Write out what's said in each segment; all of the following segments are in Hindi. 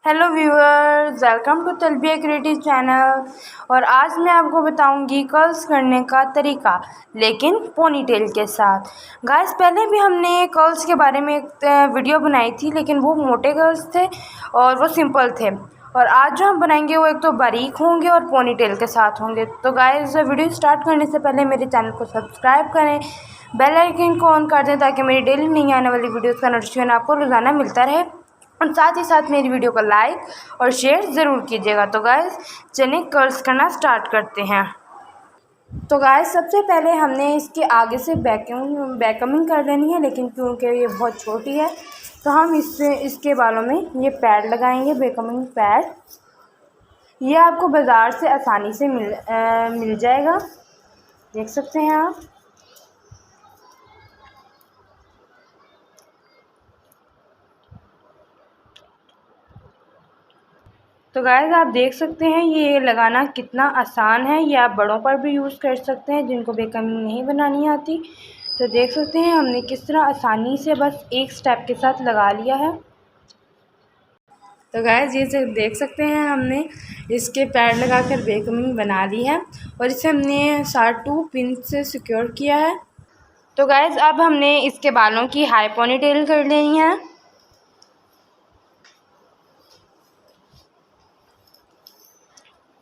Hello viewers, welcome to Talbiya creative channel. और आज मैं आपको बताऊंगी कर्ल्स करने का तरीका, लेकिन पोनी टेल के साथ। गाइस, पहले भी हमने कर्ल्स के बारे में एक वीडियो बनाई थी, लेकिन वो मोटे कर्ल्स थे और वो सिंपल थे। और आज जो हम बनाएंगे वो एक तो बारीक होंगे और पोनी टेल के साथ होंगे। तो गाइस, वीडियो स्टार्ट करने से पहले मेरे चैनल को सब्सक्राइब करें, बेल आइकन को ऑन कर दें ताकि मेरी डेली नहीं आने वाली वीडियोज़ का नोटिफिकेशन आपको रोज़ाना मिलता रहे। और साथ ही साथ मेरी वीडियो को लाइक और शेयर ज़रूर कीजिएगा। तो गाइस, चलिए कर्ल्स करना स्टार्ट करते हैं। तो गाइस, सबसे पहले हमने इसके आगे से बैकमिंग कर लेनी है, लेकिन क्योंकि ये बहुत छोटी है तो हम इसके बालों में ये पैड लगाएंगे, बैकमिंग पैड। ये आपको बाज़ार से आसानी से मिल जाएगा, देख सकते हैं आप। तो गाइस, आप देख सकते हैं ये लगाना कितना आसान है। ये आप बड़ों पर भी यूज़ कर सकते हैं जिनको बेकमिंग नहीं बनानी आती। तो देख सकते हैं हमने किस तरह आसानी से बस एक स्टेप के साथ लगा लिया है। तो गाइस, ये देख सकते हैं हमने इसके पैड लगाकर बेकमिंग बना ली है और इसे हमने 2 पिन से सिक्योर किया है। तो गाइस, अब हमने इसके बालों की हाई पोनी टेल कर लेनी है।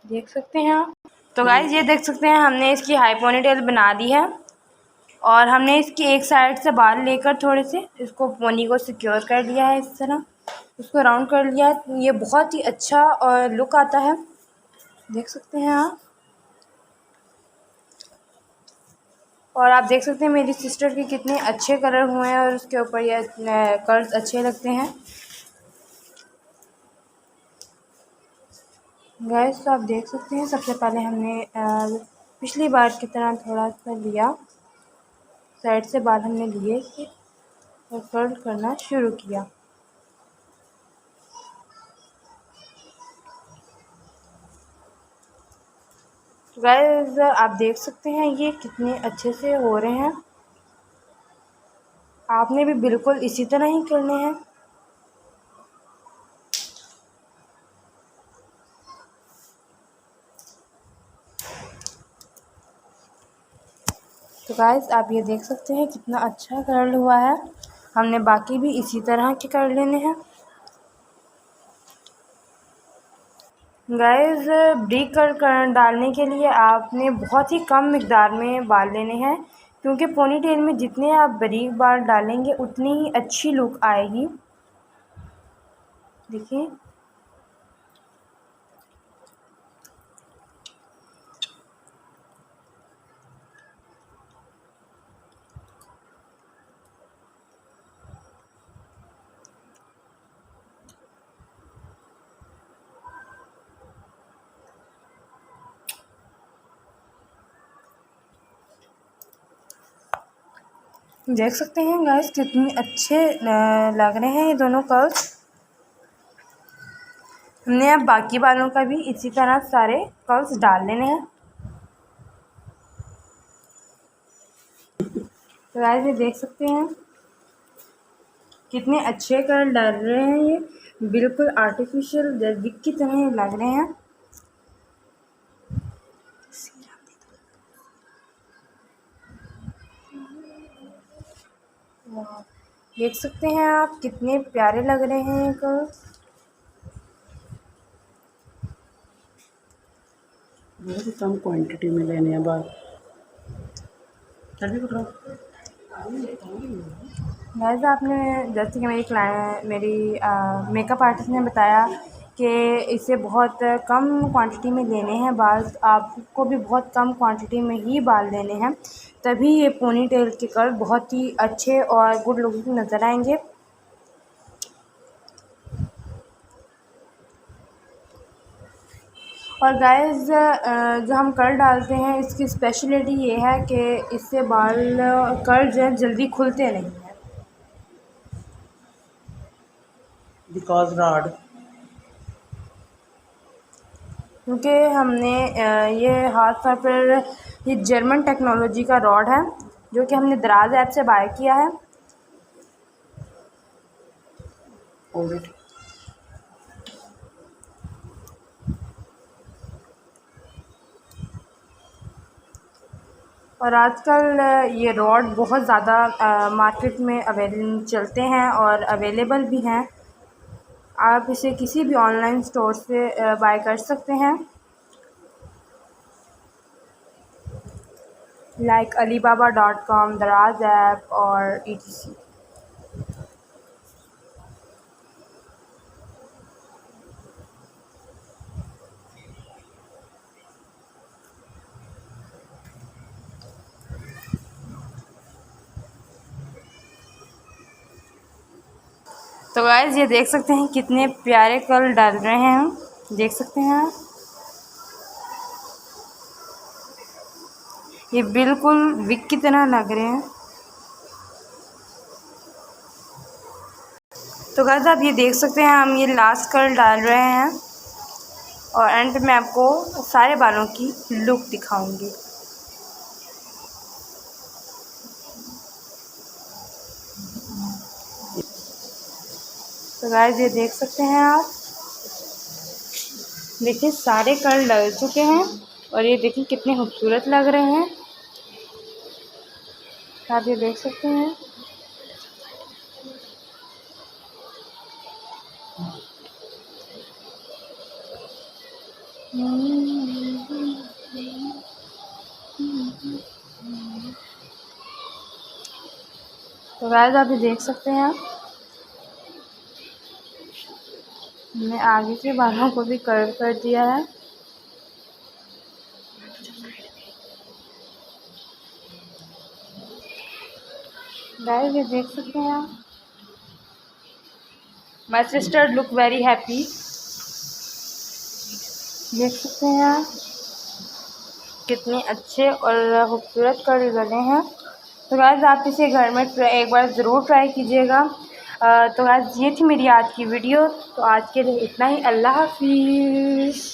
देख सकते हैं आप। तो गाइस, ये देख सकते हैं हमने इसकी हाई पोनीटेल बना दी है और हमने इसकी एक साइड से बाल लेकर थोड़े से इसको पोनी को सिक्योर कर लिया है। इस तरह उसको राउंड कर लिया है। ये बहुत ही अच्छा और लुक आता है, देख सकते हैं आप। और आप देख सकते हैं मेरी सिस्टर के कितने अच्छे कलर हुए हैं और उसके ऊपर ये कर्ल्स अच्छे लगते हैं। गाइस, तो आप देख सकते हैं सबसे पहले हमने पिछली बार की तरह थोड़ा सा लिया, साइड से बाल हमने लिए और कर्ल करना शुरू किया। गाइस, आप देख सकते हैं ये कितने अच्छे से हो रहे हैं। आपने भी बिल्कुल इसी तरह ही करने हैं। तो गाइस, आप ये देख सकते हैं कितना अच्छा कर्ल हुआ है। हमने बाकी भी इसी तरह के कर लेने हैं। गाइस, ब्रीक कर डालने के लिए आपने बहुत ही कम मिकदार में बाल लेने हैं, क्योंकि पोनी टेल में जितने आप बारीक बाल डालेंगे उतनी ही अच्छी लुक आएगी। देखिए, देख सकते हैं गाइस कितने अच्छे लग रहे हैं ये दोनों कर्ल्स। हमने अब बाकी बालों का भी इसी तरह सारे कर्ल्स डाल लेने हैं। तो गाइस, ये देख सकते हैं कितने अच्छे कर्ल डाल रहे हैं। ये बिल्कुल आर्टिफिशियल जैविक की तरह लग रहे हैं। देख सकते हैं आप कितने प्यारे लग रहे हैं कर्ल्स। बहुत ही कम क्वांटिटी में लेने हैं बाल। गाइस, आपने जैसे कि मेरी मेकअप आर्टिस्ट ने बताया कि इसे बहुत कम क्वांटिटी में लेने हैं बाल। आपको भी बहुत कम क्वांटिटी में ही बाल लेने हैं, तभी ये पोनी टेल के कर्ल बहुत ही अच्छे और गुड लुकिंग नज़र आएंगे। और गाइस, जो हम कर्ल डालते हैं इसकी स्पेशलिटी ये है कि इससे बाल कर्ल जो है जल्दी खुलते नहीं हैं। बिकॉज रॉड, क्योंकि हमने ये हाथ पर ये जर्मन टेक्नोलॉजी का रॉड है जो कि हमने दराज ऐप से बाय किया है। ऑडिट और आजकल ये रॉड बहुत ज़्यादा मार्केट में चलते हैं और अवेलेबल भी हैं। आप इसे किसी भी ऑनलाइन स्टोर से बाय कर सकते हैं, लाइक alibaba.com, दराज ऐप और etc। तो गाइस ये देख सकते हैं कितने प्यारे कलर डाल रहे हैं हम, देख सकते हैं आप। ये बिल्कुल विक की तरह लग रहे हैं। तो गाइस आप ये देख सकते हैं हम ये लास्ट कलर डाल रहे हैं और एंड में आपको सारे बालों की लुक दिखाऊंगी। तो गाइस ये देख सकते हैं आप, देखिए सारे कलर डल चुके हैं और ये देखिए कितने खूबसूरत लग रहे हैं। आप ये देख सकते हैं। तो गाइस आप ये देख सकते हैं, मैंने आगे के बालों को भी कर्व कर दिया है। गाइस ये देख सकते हैं आप, my sister look very happy, देख सकते हैं आप कितने अच्छे और खूबसूरत कर्ल बने हैं। तो गाइस आप इसे घर में एक बार ज़रूर ट्राई कीजिएगा। तो गाइस ये थी मेरी आज की वीडियो। तो आज के लिए इतना ही। अल्लाह हाफिज़।